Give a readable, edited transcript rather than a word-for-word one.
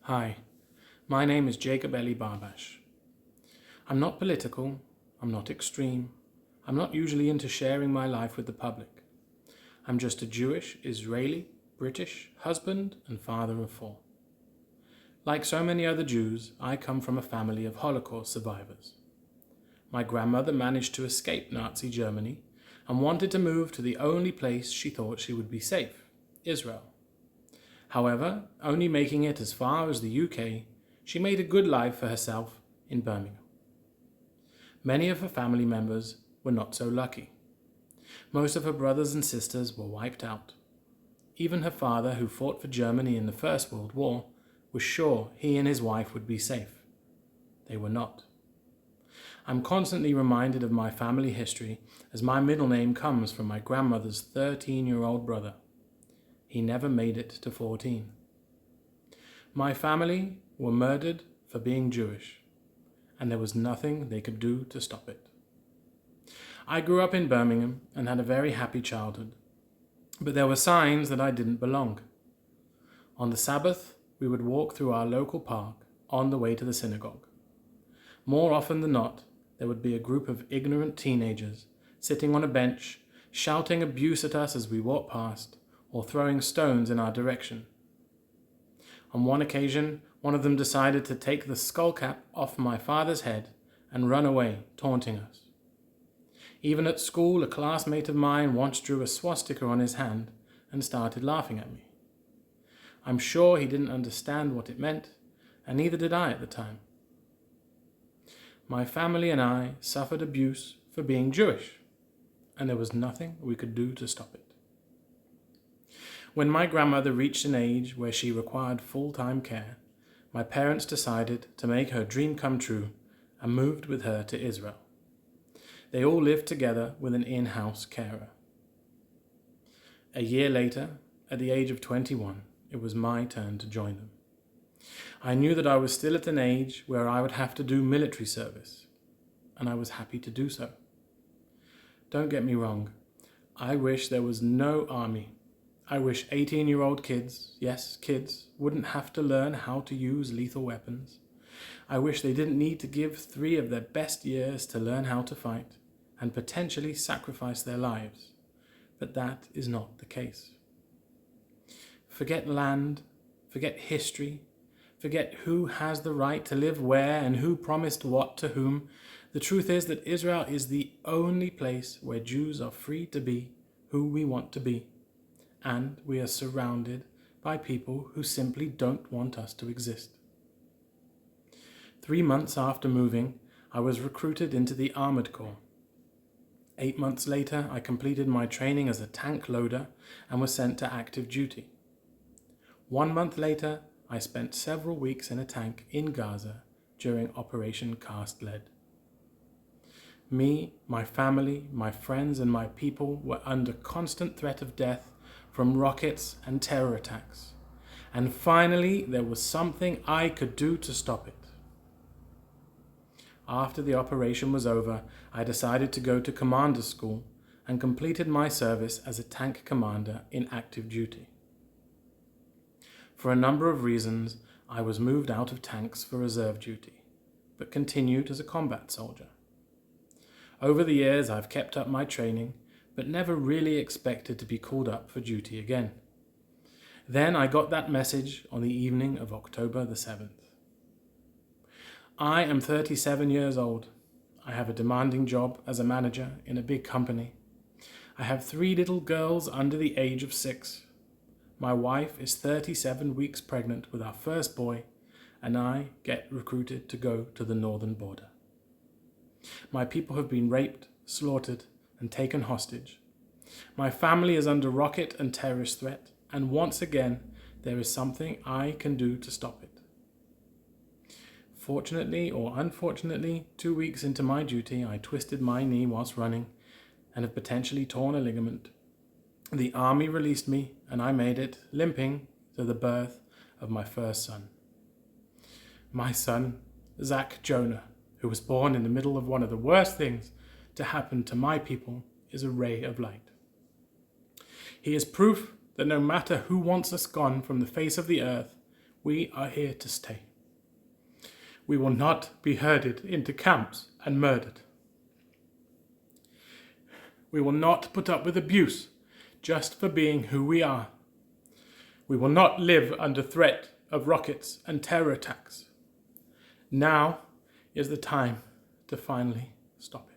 Hi, my name is Jacob Eli Barbash. I'm not political, I'm not extreme, I'm not usually into sharing my life with the public. I'm just a Jewish, Israeli, British husband and father of 4. Like so many other Jews, I come from a family of Holocaust survivors. My grandmother managed to escape Nazi Germany and wanted to move to the only place she thought she would be safe, Israel. However, only making it as far as the UK, she made a good life for herself in Birmingham. Many of her family members were not so lucky. Most of her brothers and sisters were wiped out. Even her father, who fought for Germany in the First World War, was sure he and his wife would be safe. They were not. I'm constantly reminded of my family history as my middle name comes from my grandmother's 13-year-old brother. He never made it to 14. My family were murdered for being Jewish, and there was nothing they could do to stop it. I grew up in Birmingham and had a very happy childhood, but there were signs that I didn't belong. On the Sabbath, we would walk through our local park on the way to the synagogue. More often than not, there would be a group of ignorant teenagers sitting on a bench, shouting abuse at us as we walked past, or throwing stones in our direction. On one occasion, one of them decided to take the skull cap off my father's head and run away, taunting us. Even at school, a classmate of mine once drew a swastika on his hand and started laughing at me. I'm sure he didn't understand what it meant, and neither did I at the time. My family and I suffered abuse for being Jewish, and there was nothing we could do to stop it. When my grandmother reached an age where she required full-time care, my parents decided to make her dream come true and moved with her to Israel. They all lived together with an in-house carer. A year later, at the age of 21, it was my turn to join them. I knew that I was still at an age where I would have to do military service, and I was happy to do so. Don't get me wrong, I wish there was no army. I wish 18-year-old kids, yes, kids, wouldn't have to learn how to use lethal weapons. I wish they didn't need to give 3 of their best years to learn how to fight and potentially sacrifice their lives. But that is not the case. Forget land, forget history, forget who has the right to live where and who promised what to whom. The truth is that Israel is the only place where Jews are free to be who we want to be. And we are surrounded by people who simply don't want us to exist. 3 months after moving, I was recruited into the Armored Corps. 8 months later, I completed my training as a tank loader and was sent to active duty. 1 month later, I spent several weeks in a tank in Gaza during Operation Cast Lead. Me, my family, my friends, and my people were under constant threat of death from rockets and terror attacks. And finally, there was something I could do to stop it. After the operation was over, I decided to go to commander school and completed my service as a tank commander in active duty. For a number of reasons, I was moved out of tanks for reserve duty, but continued as a combat soldier. Over the years, I've kept up my training, but never really expected to be called up for duty again. Then I got that message on the evening of October the 7th. I am 37 years old. I have a demanding job as a manager in a big company. I have 3 little girls under the age of 6. My wife is 37 weeks pregnant with our first boy, and I get recruited to go to the northern border. My people have been raped, slaughtered, and taken hostage. My family is under rocket and terrorist threat, and once again, there is something I can do to stop it. Fortunately or unfortunately, 2 weeks into my duty, I twisted my knee whilst running and have potentially torn a ligament. The army released me, and I made it, limping, to the birth of my first son. My son, Zach Jonah, who was born in the middle of one of the worst things to happen to my people, is a ray of light. He is proof that no matter who wants us gone from the face of the earth, We are here to stay. We will not be herded into camps and murdered. We will not put up with abuse just for being who we are. We will not live under threat of rockets and terror attacks. Now is the time to finally stop it.